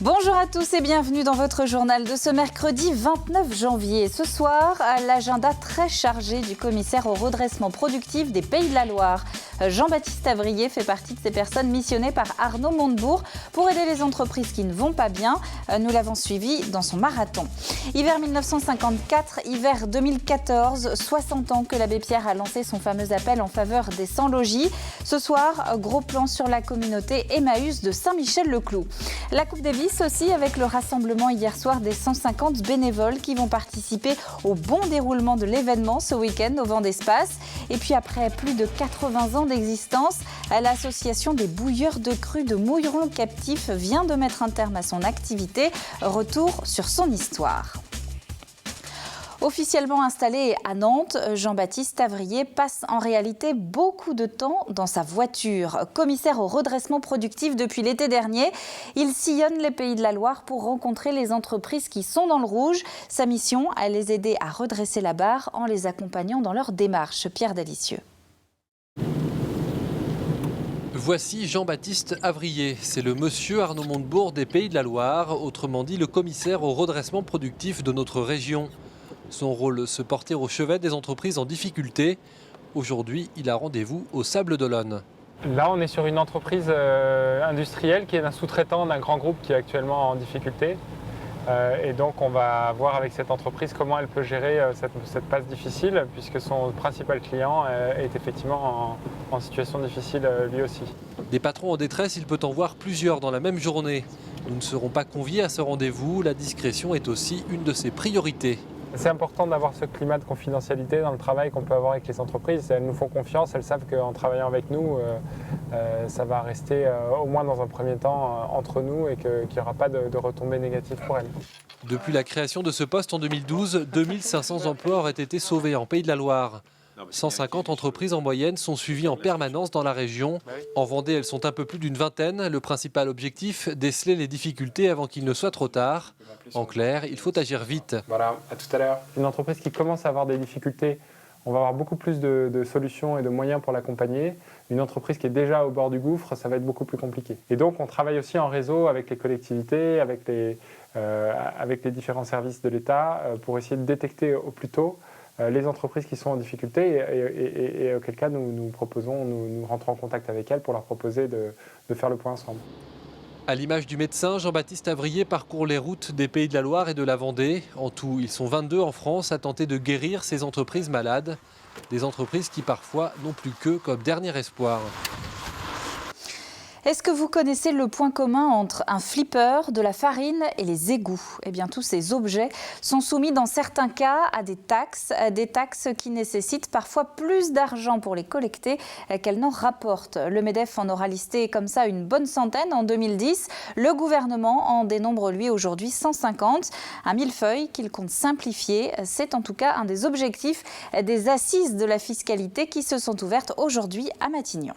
Bonjour à tous et bienvenue dans votre journal de ce mercredi 29 janvier. Ce soir, l'agenda très chargé du commissaire au redressement productif des Pays de la Loire. Jean-Baptiste Avrier fait partie de ces personnes missionnées par Arnaud Montebourg pour aider les entreprises qui ne vont pas bien. Nous l'avons suivi dans son marathon. Hiver 1954, hiver 2014, 60 ans que l'abbé Pierre a lancé son fameux appel en faveur des sans-logis. Ce soir, gros plan sur la communauté Emmaüs de Saint-Michel-le-Cloud. La Coupe Davis aussi avec le rassemblement hier soir des 150 bénévoles qui vont participer au bon déroulement de l'événement ce week-end au Vent d'Espace. Et puis après plus de 80 ans d'existence, l'association des bouilleurs de crues de Mouilleron captifs vient de mettre un terme à son activité. Retour sur son histoire. Officiellement installé à Nantes, Jean-Baptiste Avrier passe en réalité beaucoup de temps dans sa voiture. Commissaire au redressement productif depuis l'été dernier, il sillonne les Pays de la Loire pour rencontrer les entreprises qui sont dans le rouge. Sa mission, est les aider à redresser la barre en les accompagnant dans leur démarche. Pierre Dalicieux. Voici Jean-Baptiste Avrier, c'est le monsieur Arnaud Montebourg des Pays de la Loire, autrement dit le commissaire au redressement productif de notre région. Son rôle, se porter au chevet des entreprises en difficulté. Aujourd'hui, il a rendez-vous au Sables d'Olonne. Là, on est sur une entreprise industrielle qui est un sous-traitant d'un grand groupe qui est actuellement en difficulté. Et donc, on va voir avec cette entreprise comment elle peut gérer cette passe difficile, puisque son principal client est effectivement en situation difficile lui aussi. Des patrons en détresse, il peut en voir plusieurs dans la même journée. Nous ne serons pas conviés à ce rendez-vous. La discrétion est aussi une de ses priorités. C'est important d'avoir ce climat de confidentialité dans le travail qu'on peut avoir avec les entreprises. Elles nous font confiance, elles savent qu'en travaillant avec nous, ça va rester au moins dans un premier temps entre nous et qu'il n'y aura pas de retombées négatives pour elles. Depuis la création de ce poste en 2012, 2500 emplois auraient été sauvés en Pays de la Loire. 150 entreprises en moyenne sont suivies en permanence dans la région. En Vendée, elles sont un peu plus d'une vingtaine. Le principal objectif, déceler les difficultés avant qu'il ne soit trop tard. En clair, il faut agir vite. Voilà, à tout à l'heure. Une entreprise qui commence à avoir des difficultés, on va avoir beaucoup plus de solutions et de moyens pour l'accompagner. Une entreprise qui est déjà au bord du gouffre, ça va être beaucoup plus compliqué. Et donc, on travaille aussi en réseau avec les collectivités, avec les différents services de l'État pour essayer de détecter au plus tôt les entreprises qui sont en difficulté et auquel cas nous rentrons en contact avec elles pour leur proposer de faire le point ensemble. À l'image du médecin, Jean-Baptiste Avrier parcourt les routes des Pays de la Loire et de la Vendée. En tout, ils sont 22 en France à tenter de guérir ces entreprises malades. Des entreprises qui parfois n'ont plus qu'eux comme dernier espoir. Est-ce que vous connaissez le point commun entre un flipper, de la farine et les égouts ? Eh bien, tous ces objets sont soumis dans certains cas à des taxes qui nécessitent parfois plus d'argent pour les collecter qu'elles n'en rapportent. Le MEDEF en aura listé comme ça une bonne centaine en 2010. Le gouvernement en dénombre lui aujourd'hui 150. Un millefeuille qu'il compte simplifier. C'est en tout cas un des objectifs des assises de la fiscalité qui se sont ouvertes aujourd'hui à Matignon.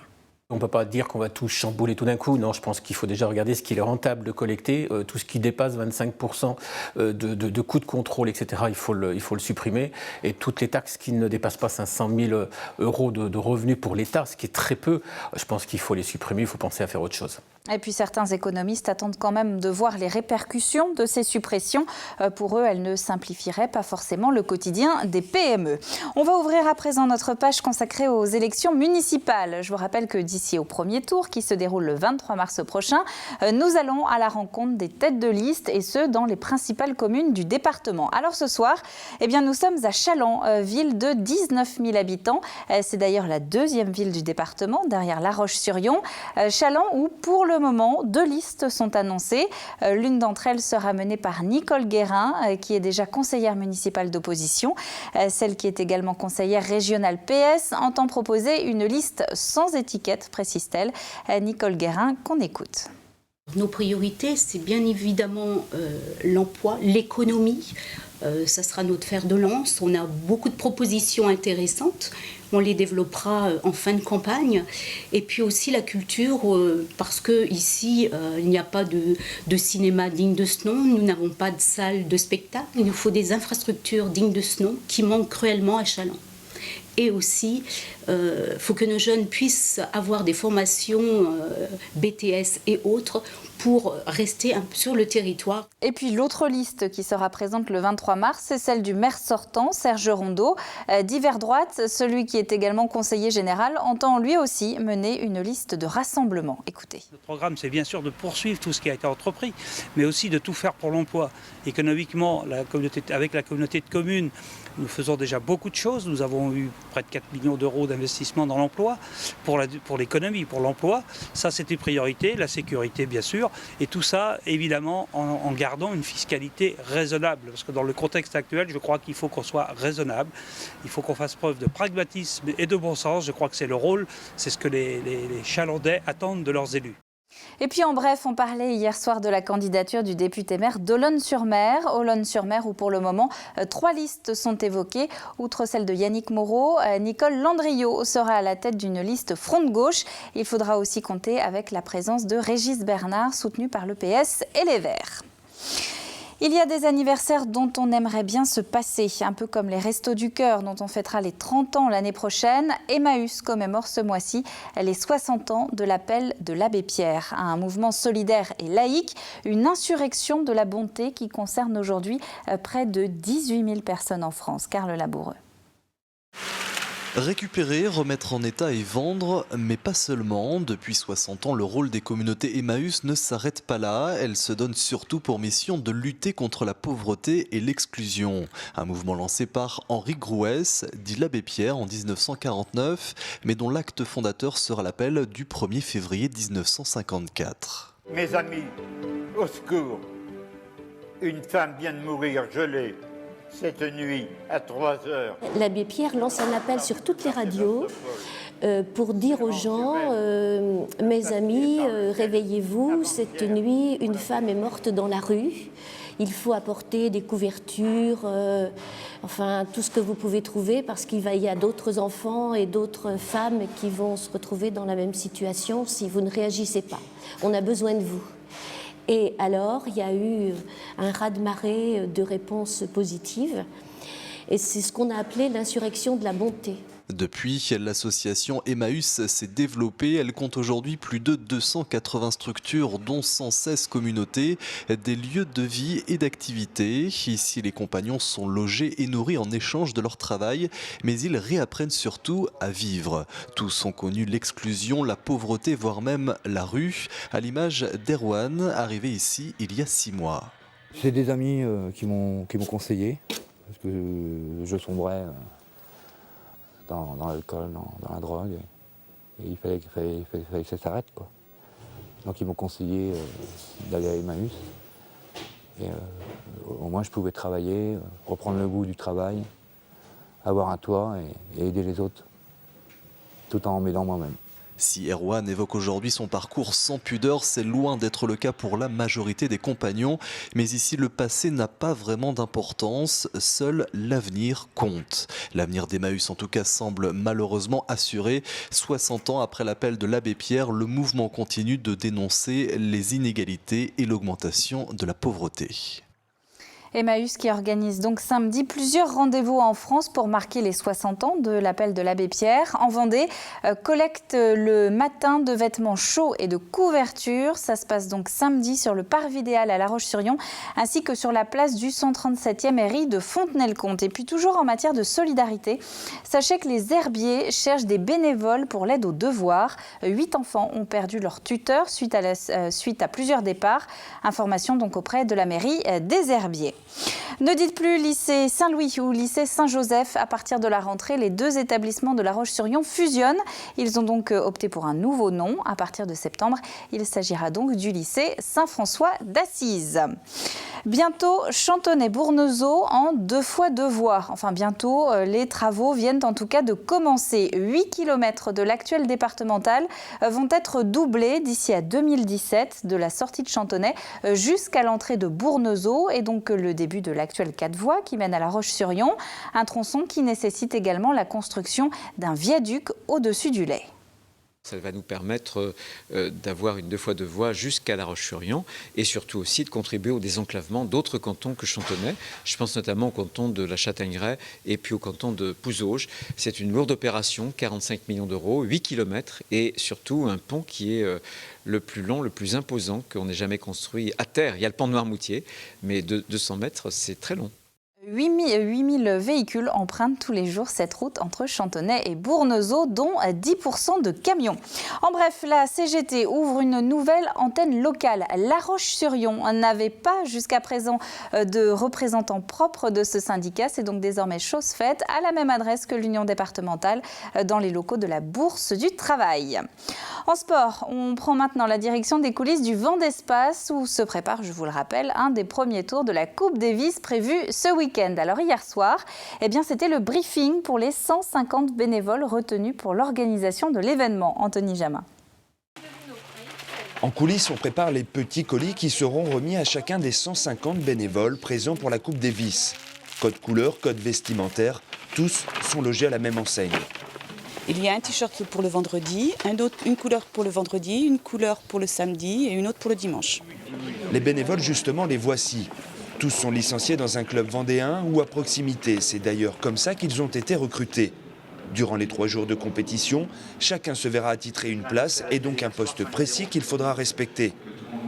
On ne peut pas dire qu'on va tout chambouler tout d'un coup. Non, je pense qu'il faut déjà regarder ce qu'il est rentable de collecter. Tout ce qui dépasse 25% de coûts de contrôle, etc., il faut le supprimer. Et toutes les taxes qui ne dépassent pas 500 000 euros de revenus pour l'État, ce qui est très peu, je pense qu'il faut les supprimer. Il faut penser à faire autre chose. Et puis certains économistes attendent quand même de voir les répercussions de ces suppressions. Pour eux, elles ne simplifieraient pas forcément le quotidien des PME. On va ouvrir à présent notre page consacrée aux élections municipales. Je vous rappelle que d'ici au premier tour, qui se déroule le 23 mars prochain, nous allons à la rencontre des têtes de liste, et ce, dans les principales communes du département. Alors ce soir, nous sommes à Challans, ville de 19 000 habitants. C'est d'ailleurs la deuxième ville du département, derrière La Roche-sur-Yon. Challans où, pour le moment, 2 listes sont annoncées. L'une d'entre elles sera menée par Nicole Guérin, qui est déjà conseillère municipale d'opposition. Celle qui est également conseillère régionale PS entend proposer une liste sans étiquette, précise-t-elle. Nicole Guérin, qu'on écoute. Nos priorités, c'est bien évidemment l'emploi, l'économie. Ça sera notre fer de lance. On a beaucoup de propositions intéressantes. On les développera en fin de campagne. Et puis aussi la culture, parce qu'ici, il n'y a pas de cinéma digne de ce nom. Nous n'avons pas de salle de spectacle. Il nous faut des infrastructures dignes de ce nom qui manquent cruellement à Challans. et aussi faut que nos jeunes puissent avoir des formations BTS et autres pour rester sur le territoire. Et puis l'autre liste qui sera présente le 23 mars, c'est celle du maire sortant, Serge Rondeau. D'hiver droite, celui qui est également conseiller général, entend lui aussi mener une liste de rassemblements. Écoutez. Le programme, c'est bien sûr de poursuivre tout ce qui a été entrepris, mais aussi de tout faire pour l'emploi. Économiquement, avec la communauté de communes, nous faisons déjà beaucoup de choses. Nous avons eu près de 4 millions d'euros d'investissement dans l'emploi, pour l'économie, pour l'emploi. Ça, c'est une priorité, la sécurité, bien sûr. Et tout ça, évidemment, en gardant une fiscalité raisonnable. Parce que dans le contexte actuel, je crois qu'il faut qu'on soit raisonnable. Il faut qu'on fasse preuve de pragmatisme et de bon sens. Je crois que c'est le rôle, c'est ce que les Chalandais attendent de leurs élus. Et puis en bref, on parlait hier soir de la candidature du député maire d'Olonne-sur-Mer. Olonne-sur-Mer où pour le moment, 3 listes sont évoquées. Outre celle de Yannick Moreau, Nicole Landriot sera à la tête d'une liste front de gauche. Il faudra aussi compter avec la présence de Régis Bernard, soutenu par le PS et les Verts. Il y a des anniversaires dont on aimerait bien se passer, un peu comme les Restos du Cœur dont on fêtera les 30 ans l'année prochaine. Emmaüs commémore ce mois-ci les 60 ans de l'appel de l'abbé Pierre, un mouvement solidaire et laïque, une insurrection de la bonté qui concerne aujourd'hui près de 18 000 personnes en France. Carl Laboureux. Récupérer, remettre en état et vendre, mais pas seulement. Depuis 60 ans, le rôle des communautés Emmaüs ne s'arrête pas là. Elle se donne surtout pour mission de lutter contre la pauvreté et l'exclusion. Un mouvement lancé par Henri Grouès, dit l'abbé Pierre en 1949, mais dont l'acte fondateur sera l'appel du 1er février 1954. Mes amis, au secours, une femme vient de mourir gelée. Cette nuit, à 3 heures. L'abbé Pierre lance un appel sur toutes les radios pour dire aux gens, mes amis, réveillez-vous, cette nuit, une femme est morte dans la rue. Il faut apporter des couvertures, enfin tout ce que vous pouvez trouver parce qu'il y a d'autres enfants et d'autres femmes qui vont se retrouver dans la même situation si vous ne réagissez pas. On a besoin de vous. Et alors, il y a eu un raz-de-marée de réponses positives. Et c'est ce qu'on a appelé l'insurrection de la bonté. Depuis, l'association Emmaüs s'est développée. Elle compte aujourd'hui plus de 280 structures, dont 116 communautés, des lieux de vie et d'activité. Ici, les compagnons sont logés et nourris en échange de leur travail, mais ils réapprennent surtout à vivre. Tous ont connu l'exclusion, la pauvreté, voire même la rue, à l'image d'Erwan, arrivé ici il y a 6 mois. J'ai des amis qui m'ont conseillé, parce que je sombrais dans l'alcool, dans la drogue, et il fallait que ça s'arrête, quoi. Donc ils m'ont conseillé d'aller à Emmaüs, et au moins je pouvais travailler, reprendre le goût du travail, avoir un toit et aider les autres, tout en m'aidant moi-même. Si Erwan évoque aujourd'hui son parcours sans pudeur, c'est loin d'être le cas pour la majorité des compagnons. Mais ici, le passé n'a pas vraiment d'importance, seul l'avenir compte. L'avenir d'Emmaüs, en tout cas, semble malheureusement assuré. 60 ans après l'appel de l'abbé Pierre, le mouvement continue de dénoncer les inégalités et l'augmentation de la pauvreté. Emmaüs qui organise donc samedi plusieurs rendez-vous en France pour marquer les 60 ans de l'appel de l'abbé Pierre. En Vendée, collecte le matin de vêtements chauds et de couvertures. Ça se passe donc samedi sur le Parvidéal à La Roche-sur-Yon, ainsi que sur la place du 137e RI de Fontenay-le-Comte. Et puis toujours en matière de solidarité, sachez que les herbiers cherchent des bénévoles pour l'aide aux devoirs. 8 enfants ont perdu leur tuteur suite à plusieurs départs. Information donc auprès de la mairie des herbiers. Ne dites plus lycée Saint-Louis ou lycée Saint-Joseph. À partir de la rentrée, les 2 établissements de La Roche-sur-Yon fusionnent. Ils ont donc opté pour un nouveau nom. À partir de septembre, il s'agira donc du lycée Saint-François d'Assise. Bientôt, Chantonnay-Bournezeau en 2 fois 2 voies. Enfin, bientôt, les travaux viennent en tout cas de commencer. 8 km de l'actuelle départementale vont être doublés d'ici à 2017, de la sortie de Chantonnay jusqu'à l'entrée de Bournezeau, et donc le début de l'actuelle 4 voies qui mène à La Roche-sur-Yon. Un tronçon qui nécessite également la construction d'un viaduc au-dessus du Lay. Ça va nous permettre d'avoir une 2 fois 2 voies jusqu'à La Roche-sur-Yon et surtout aussi de contribuer au désenclavement d'autres cantons que Chantonnay. Je pense notamment au canton de la Châtaigneraie et puis au canton de Pouzauges. C'est une lourde opération, 45 millions d'euros, 8 km et surtout un pont qui est le plus long, le plus imposant qu'on ait jamais construit à terre. Il y a le pont de Noirmoutier, mais de 200 mètres, c'est très long. 8000 véhicules empruntent tous les jours cette route entre Chantonnay et Bournezeau, dont 10% de camions. En bref, la CGT ouvre une nouvelle antenne locale. La Roche-sur-Yon n'avait pas jusqu'à présent de représentant propre de ce syndicat. C'est donc désormais chose faite, à la même adresse que l'Union départementale, dans les locaux de la Bourse du Travail. En sport, on prend maintenant la direction des coulisses du Vent d'Espace, où se prépare, je vous le rappelle, un des premiers tours de la Coupe Davis prévu ce week-end. Alors hier soir, c'était le briefing pour les 150 bénévoles retenus pour l'organisation de l'événement. Anthony Jamin. En coulisses, on prépare les petits colis qui seront remis à chacun des 150 bénévoles présents pour la Coupe Davis. Code couleur, code vestimentaire, tous sont logés à la même enseigne. Il y a un t-shirt pour le vendredi, une couleur pour le vendredi, une couleur pour le samedi et une autre pour le dimanche. Les bénévoles, justement, les voici. Tous sont licenciés dans un club vendéen ou à proximité. C'est d'ailleurs comme ça qu'ils ont été recrutés. Durant les 3 jours de compétition, chacun se verra attitrer une place et donc un poste précis qu'il faudra respecter.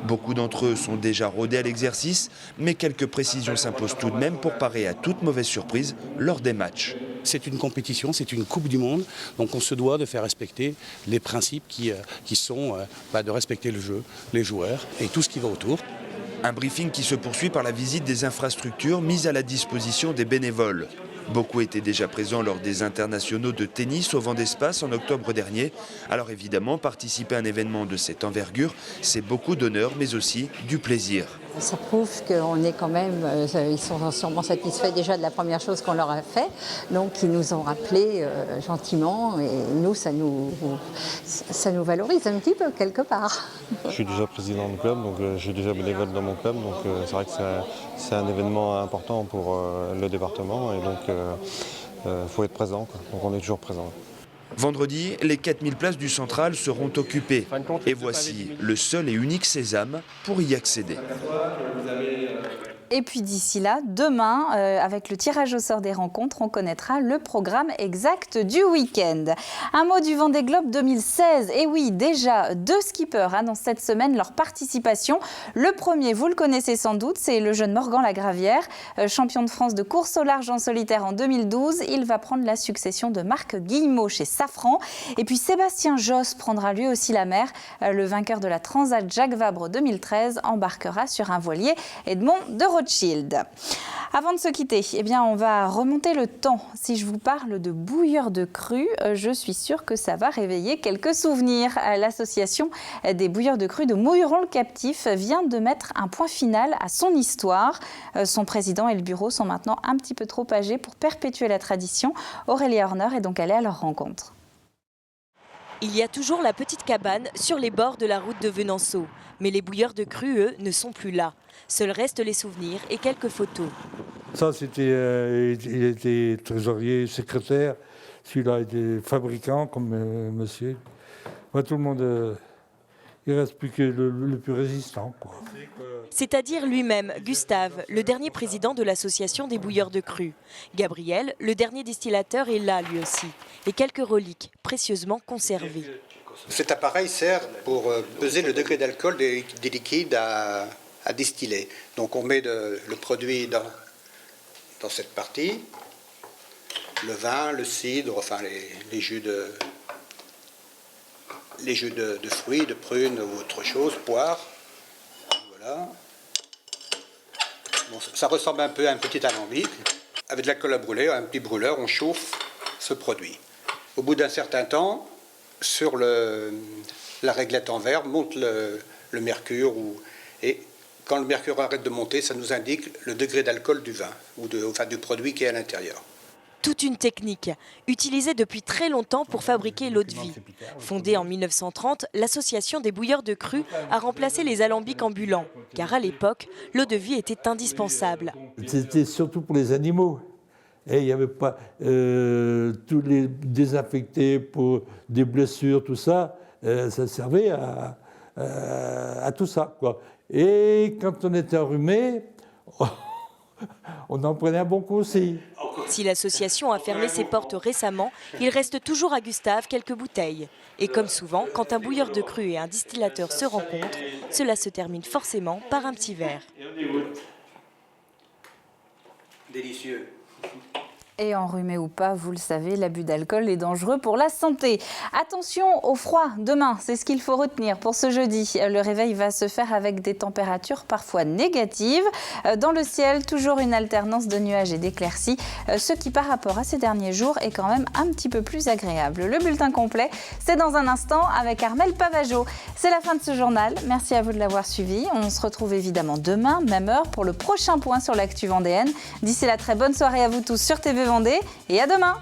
Beaucoup d'entre eux sont déjà rodés à l'exercice, mais quelques précisions s'imposent tout de même pour parer à toute mauvaise surprise lors des matchs. C'est une compétition, c'est une Coupe du Monde, donc on se doit de faire respecter les principes qui sont de respecter le jeu, les joueurs et tout ce qui va autour. Un briefing qui se poursuit par la visite des infrastructures mises à la disposition des bénévoles. Beaucoup étaient déjà présents lors des internationaux de tennis au Vent d'Espace en octobre dernier. Alors évidemment, participer à un événement de cette envergure, c'est beaucoup d'honneur, mais aussi du plaisir. Ça prouve qu'on est quand même, ils sont sûrement satisfaits déjà de la première chose qu'on leur a fait. Donc ils nous ont rappelé gentiment et nous, ça nous valorise un petit peu quelque part. Je suis déjà président du club, donc je suis déjà bénévole dans mon club. Donc c'est vrai que c'est un événement important pour le département et donc faut être présent, quoi. Donc on est toujours présent. Vendredi, les 4000 places du Central seront occupées. Et voici le seul et unique sésame pour y accéder. Et puis d'ici là, demain, avec le tirage au sort des rencontres, on connaîtra le programme exact du week-end. Un mot du Vendée Globe 2016. Et oui, déjà 2 skippers annoncent cette semaine leur participation. Le premier, vous le connaissez sans doute, c'est le jeune Morgan Lagravière, champion de France de course au large en solitaire en 2012. Il va prendre la succession de Marc Guillemot chez Safran. Et puis Sébastien Josse prendra lui aussi la mer. Le vainqueur de la Transat Jacques Vabre 2013 embarquera sur un voilier Edmond de Rothschild. Avant de se quitter, on va remonter le temps. Si je vous parle de bouilleurs de cru, je suis sûre que ça va réveiller quelques souvenirs. L'association des bouilleurs de cru de Mouilleron-le-Captif vient de mettre un point final à son histoire. Son président et le bureau sont maintenant un petit peu trop âgés pour perpétuer la tradition. Aurélie Horner est donc allée à leur rencontre. Il y a toujours la petite cabane sur les bords de la route de Venanceau. Mais les bouilleurs de cru, eux, ne sont plus là. Seuls restent les souvenirs et quelques photos. Ça, c'était, il était trésorier, secrétaire. Celui-là était fabricant, comme monsieur. Moi, tout le monde, il ne reste plus que le plus résistant, quoi. C'est-à-dire lui-même, Gustave, le dernier président de l'association des bouilleurs de cru. Gabriel, le dernier distillateur, est là lui aussi. Et quelques reliques, précieusement conservées. Cet appareil sert pour peser le degré d'alcool des liquides à distiller. Donc on met le produit dans cette partie, le vin, le cidre, enfin les jus de fruits, de prunes ou autre chose, poire. Voilà. Bon, ça ressemble un peu à un petit alambic. Avec de la colle à brûler, un petit brûleur, on chauffe ce produit. Au bout d'un certain temps, sur la réglette en verre, monte le mercure. Et quand le mercure arrête de monter, ça nous indique le degré d'alcool du vin, ou du produit qui est à l'intérieur. Toute une technique, utilisée depuis très longtemps pour fabriquer l'eau de vie. Fondée en 1930, l'association des bouilleurs de cru a remplacé les alambics ambulants, car à l'époque, l'eau de vie était indispensable. C'était surtout pour les animaux. Et il n'y avait pas tous les désinfectés pour des blessures, tout ça. Ça servait à tout ça, quoi. Et quand on était enrhumé, on en prenait un bon coup aussi. Si l'association a fermé ses portes récemment, il reste toujours à Gustave quelques bouteilles. Et comme souvent, quand un bouilleur de cru et un distillateur se rencontrent, cela se termine forcément par un petit verre. Délicieux. Et enrhumé ou pas, vous le savez, l'abus d'alcool est dangereux pour la santé. Attention au froid demain, c'est ce qu'il faut retenir pour ce jeudi. Le réveil va se faire avec des températures parfois négatives. Dans le ciel, toujours une alternance de nuages et d'éclaircies, ce qui par rapport à ces derniers jours est quand même un petit peu plus agréable. Le bulletin complet, c'est dans un instant avec Armelle Pavageau. C'est la fin de ce journal, merci à vous de l'avoir suivi. On se retrouve évidemment demain, même heure, pour le prochain point sur l'actu vendéenne. D'ici là, très bonne soirée à vous tous sur TV Vendée et à demain.